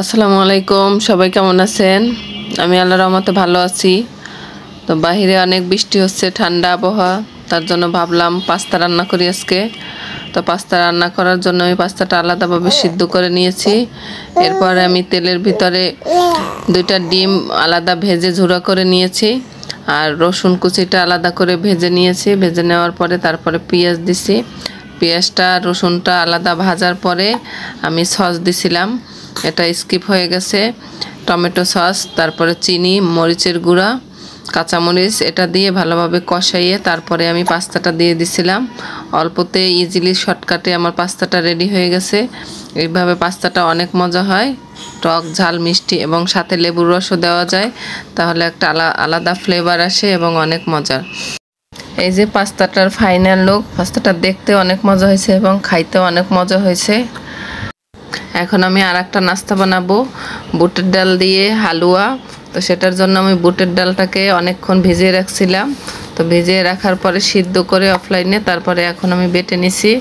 আসসালামু আলাইকুম, সবাই কেমন আছেন? আমি আল্লাহর রহমতে ভালো আছি। তো বাইরে অনেক বৃষ্টি হচ্ছে, ঠান্ডা আবহাওয়া, তার জন্য ভাবলাম পাস্তা রান্না করি আজকে। তো পাস্তা রান্না করার জন্য আমি পাস্তাটা আলাদাভাবে সিদ্ধ করে নিয়েছি। এরপরে আমি তেলের ভিতরে 2টা ডিম আলাদা ভেজে ঝুরা করে নিয়েছি, আর রসুন কুচিটা আলাদা করে ভেজে নিয়েছি। ভেজে নেওয়ার পরে তারপরে পেঁয়াজ দিছি। পেঁয়াজটা রসুনটা আলাদা ভাজার পরে আমি সস দিছিলাম, এটা স্কিপ হয়ে গেছে। টমেটো সস, তারপরে চিনি, মরিচের গুঁড়া, কাঁচামরিচ, এটা দিয়ে ভালোভাবে কষাইয়ে তারপরে আমি পাস্তাটা দিয়ে দিছিলাম। অল্পতে ইজিলি শর্টকাটে আমার পাস্তাটা রেডি হয়ে গেছে। এইভাবে পাস্তাটা অনেক মজা হয়, টক ঝাল মিষ্টি এবং সাথে লেবুর রসও দেওয়া যায়, তাহলে একটা আলাদা ফ্লেভার আসে এবং অনেক মজার। এই যে পাস্তাটার ফাইনাল লুক। পাস্তাটা দেখতে অনেক মজা হয়েছে এবং খাইতেও অনেক মজা হয়েছে। এখন আমি আর একটা নাস্তা বানাবো, বুটের ডাল দিয়ে হালুয়া। তো সেটার জন্য আমি বুটের ডালটাকে অনেকক্ষণ ভিজিয়ে রাখছিলাম। তো ভিজিয়ে রাখার পরে সিদ্ধ করে অফলাইনে তারপরে এখন আমি বেটে নিছি।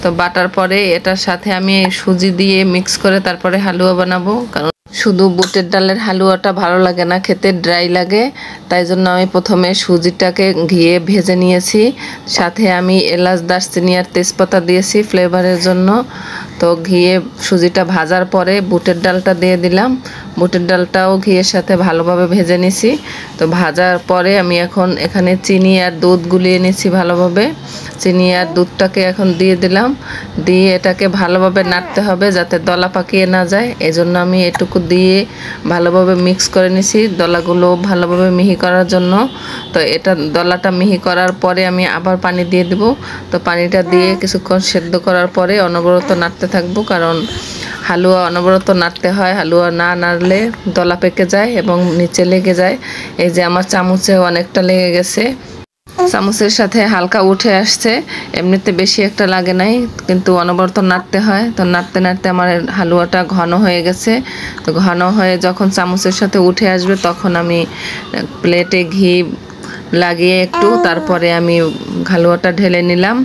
তো বাটার পরে এটার সাথে আমি সুজি দিয়ে মিক্স করে তারপরে হালুয়া বানাবো, কারণ শুধু বুটের ডালের হালুয়াটা ভালো লাগে না, খেতে ড্রাই লাগে। তাই জন্য আমি প্রথমে সুজিটাকে ঘিয়ে ভেজে নিয়েছি, সাথে আমি এলাচ, দারচিনি আর তেজপাতা দিয়েছি ফ্লেভারের জন্য। তো ঘিয়ে সুজিটা ভাজার পরে বুটের ডালটা দিয়ে দিলাম। বুটের ডালটাও ঘিয়ের সাথে ভালোভাবে ভেজে নিছি। তো ভাজার পরে আমি এখন এখানে চিনি আর দুধ গুলিয়ে নিছি ভালোভাবে। চিনি আর দুধটাকে এখন দিয়ে দিলাম, দিয়ে এটাকে ভালোভাবে নাড়তে হবে যাতে দলা পাকিয়ে না যায়। এজন্য আমি এটুকু দিয়ে ভালোভাবে মিক্স করে নিছি দলাগুলো ভালোভাবে মিহি করার জন্য। তো এটা দলাটা মিহি করার পরে আমি আবার পানি দিয়ে দিব। তো পানিটা দিয়ে কিছুক্ষণ সেদ্ধ করার পরে অনবরত নাড়তে থাকবো, কারণ হালুয়া অনবরত নাড়তে হয়। হালুয়া না নাড়লে দলা পেকে যায় এবং নিচে লেগে যায়। এই যে আমার চামচে অনেকটা লেগে গেছে, চামচের সাথে হালকা উঠে আসছে, এমনিতে বেশি একটা লাগে নাই, কিন্তু অনবরত নাড়তে হয়। তো নাড়তে নাড়তে আমার হালুয়াটা ঘন হয়ে গেছে। তো ঘন হয়ে যখন চামচের সাথে উঠে আসবে তখন আমি প্লেটে ঘি লাগিয়ে একটু তারপরে আমি হালুয়াটা ঢেলে নিলাম।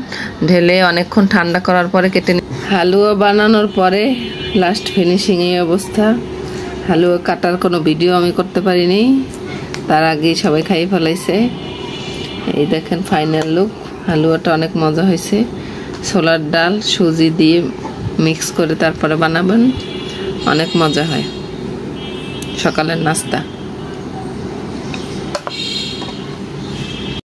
ঢেলে অনেকক্ষণ ঠান্ডা করার পরে কেটে হালুয়া বানানোর পরে লাস্ট ফিনিশিং এই অবস্থা। হালুয়া কাটার কোনো ভিডিও আমি করতে পারিনি, তার আগেই সবাই খাইয়ে ফেলাইছে। এই দেখেন ফাইনাল লুক। হালুয়াটা অনেক মজা হয়েছে। ছোলার ডাল সুজি দিয়ে মিক্স করে তারপরে বানাবেন, অনেক মজা হয় সকালের নাস্তা।